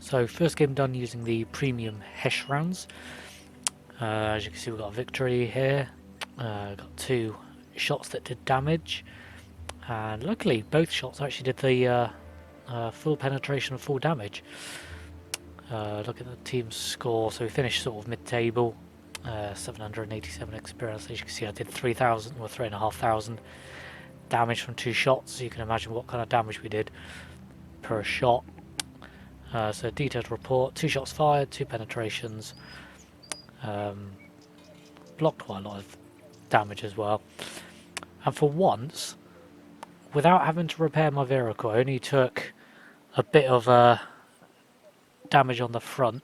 So first game done using the premium HESH rounds. As you can see, we've got a victory here. Got 2 shots that did damage, and luckily both shots actually did the full penetration and full damage. Look at the team's score. So we finished sort of mid-table, 787 experience. As you can see, I did 3,000 or 3,500 damage from 2 shots. So you can imagine what kind of damage we did per shot. So detailed report: 2 shots fired, 2 penetrations. Blocked quite a lot of damage as well. And for once, without having to repair my vehicle, I only took a bit of damage on the front.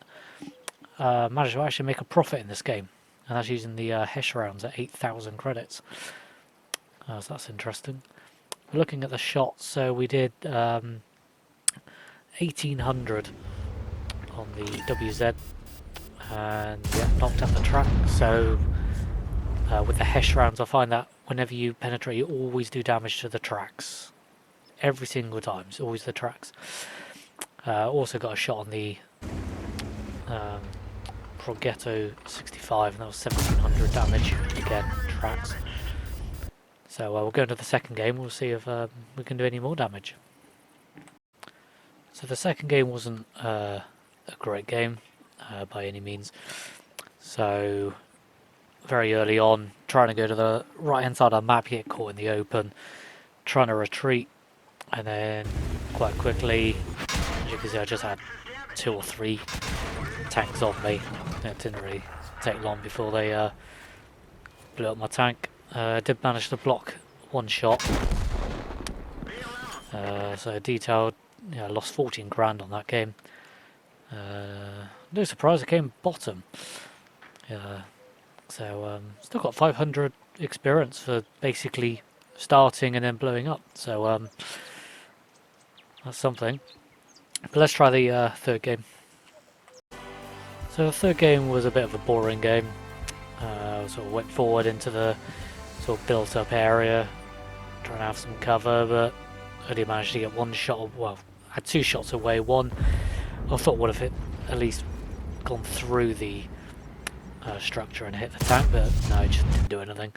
Managed to actually make a profit in this game, and that's using the HESH rounds at 8,000 credits. So that's interesting. Looking at the shots, so we did 1,800 on the WZ, and yeah, knocked up the track. So with the HESH rounds, I find that whenever you penetrate, you always do damage to the tracks. Every single time, it's always the tracks. Also got a shot on the Progetto 65, and that was 1,700 damage, again, tracks. So we'll go into the second game, we'll see if we can do any more damage. So the second game wasn't a great game by any means. So very early on, trying to go to the right hand side of the map, you get caught in the open, trying to retreat, and then quite quickly, as you can see, I just had 2 or 3 tanks on me. It didn't really take long before they blew up my tank. I did manage to block 1 shot. So detailed, yeah, I lost 14 grand on that game. No surprise I came bottom. So still got 500 experience for basically starting and then blowing up. So that's something. But let's try the third game. So the third game was a bit of a boring game. Sort of went forward into the sort of built up area, trying to have some cover, but only managed to get 1 shot. Well, I had 2 shots away. One I thought would have at least gone through the structure and hit the tank, but no, it just didn't do anything.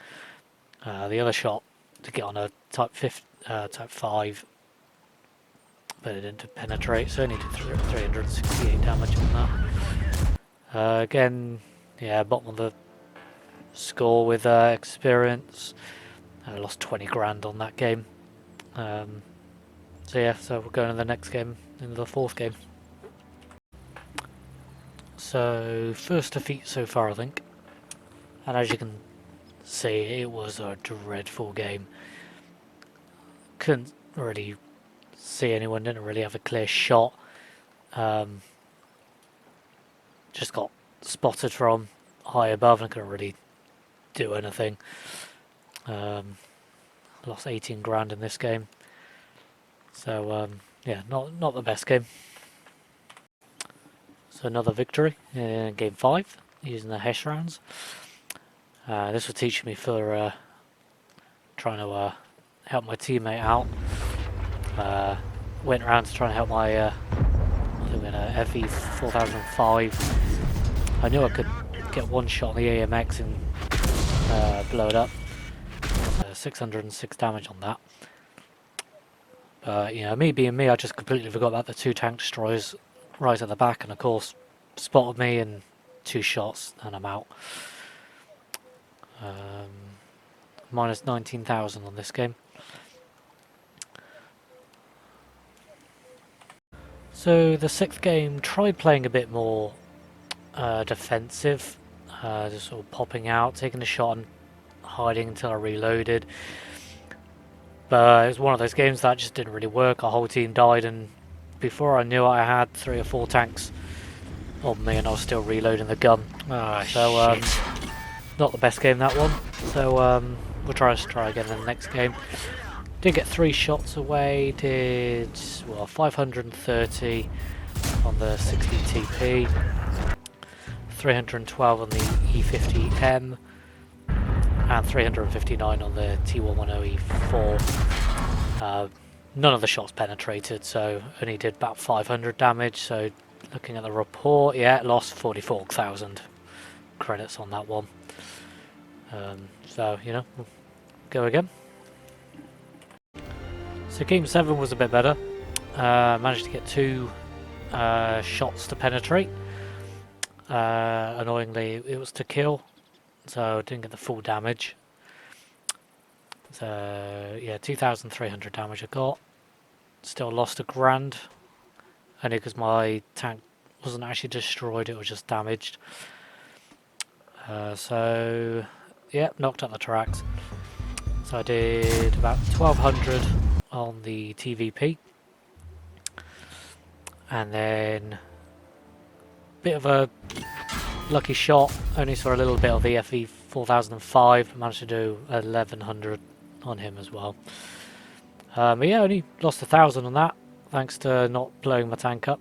The other shot to get on a type 5, but it didn't penetrate, so only did 368 damage on that. Again, yeah, bottom of the score with experience. I lost 20 grand on that game. So yeah, so we're going to the next game, into the fourth game. So first defeat so far, I think, and as you can see, it was a dreadful game. Couldn't really see anyone, didn't really have a clear shot. Just got spotted from high above and couldn't really do anything. Lost 18 grand in this game. So yeah, not the best game. So another victory in game 5 using the HESH rounds. This will teach me for trying to help my teammate out. Went around to try and help my I think in a FE 4005. I knew I could get 1 shot on the AMX and blow it up. 606 damage on that. You know, me being me, I just completely forgot about the 2 tank destroyers right at the back, and of course spotted me in 2 shots and I'm out. Minus 19,000 on this game. So the 6th game, tried playing a bit more defensive, just sort of popping out, taking a shot and hiding until I reloaded. But it was one of those games that just didn't really work. Our whole team died, and before I knew it, I had 3 or 4 tanks on me, and I was still reloading the gun. So not the best game, that one. So we'll try again in the next game. Did get 3 shots away. Did 530 on the 60 TP, 312 on the E50M, and 359 on the T110E4. None of the shots penetrated, so only did about 500 damage, so Looking at the report, yeah, lost 44,000 credits on that one. So, you know, we'll go again. So game 7 was a bit better. Managed to get 2 shots to penetrate. Annoyingly, it was to kill, so didn't get the full damage. So yeah, 2,300 damage I got. Still lost £1,000, only because my tank wasn't actually destroyed, it was just damaged. So yeah, knocked out the tracks. So I did about 1,200 on the TVP, and then bit of a lucky shot, only saw a little bit of the FE 4005, managed to do 1,100 on him as well. But yeah, only lost 1,000 on that, thanks to not blowing my tank up.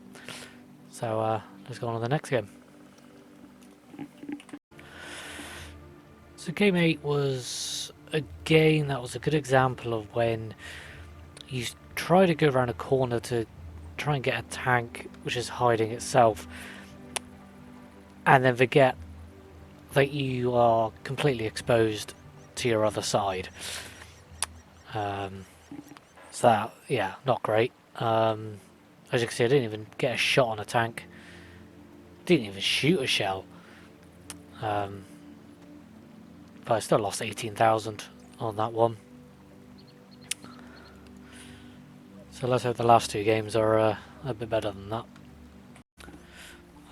So let's go on to the next game. So game 8 was a game that was a good example of when you try to go around a corner to try and get a tank which is hiding itself, and then forget that you are completely exposed to your other side. So that, yeah, not great. As you can see, I didn't even get a shot on a tank. Didn't even shoot a shell. But I still lost 18,000 on that one. So let's hope the last 2 games are a bit better than that.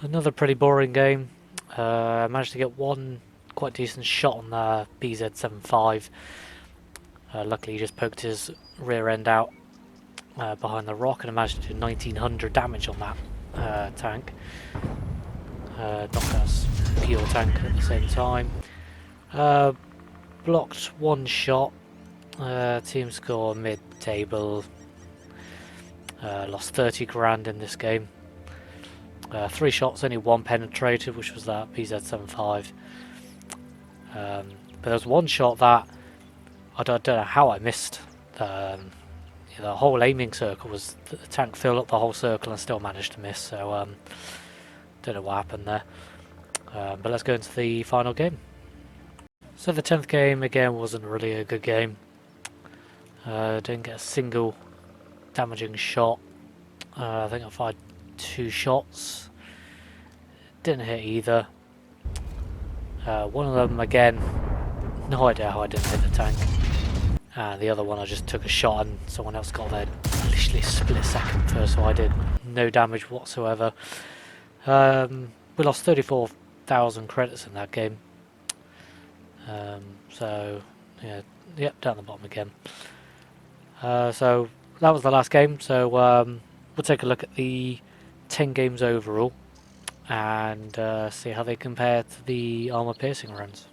Another pretty boring game. I managed to get 1 quite decent shot on the BZ75. Luckily he just poked his rear end out behind the rock, and I managed to do 1,900 damage on that tank. Knocked out his fuel tank at the same time. Blocked 1 shot. Team score mid-table. Lost 30 grand in this game. 3 shots, only 1 penetrated, which was that BZ75. But there was 1 shot that I don't know how I missed. The whole aiming circle was the tank filled up the whole circle and still managed to miss. So don't know what happened there. But let's go into the final game. So the 10th game again wasn't really a good game. Didn't get a single damaging shot. I think I fired 2 shots. Didn't hit either. One of them again, no idea how I didn't hit the tank. And the other one I just took a shot and someone else got there literally a split second first, so I did no damage whatsoever. We lost 34,000 credits in that game. So yeah, yep, down the bottom again. So that was the last game. So we'll take a look at the 10 games overall and see how they compare to the armor piercing runs.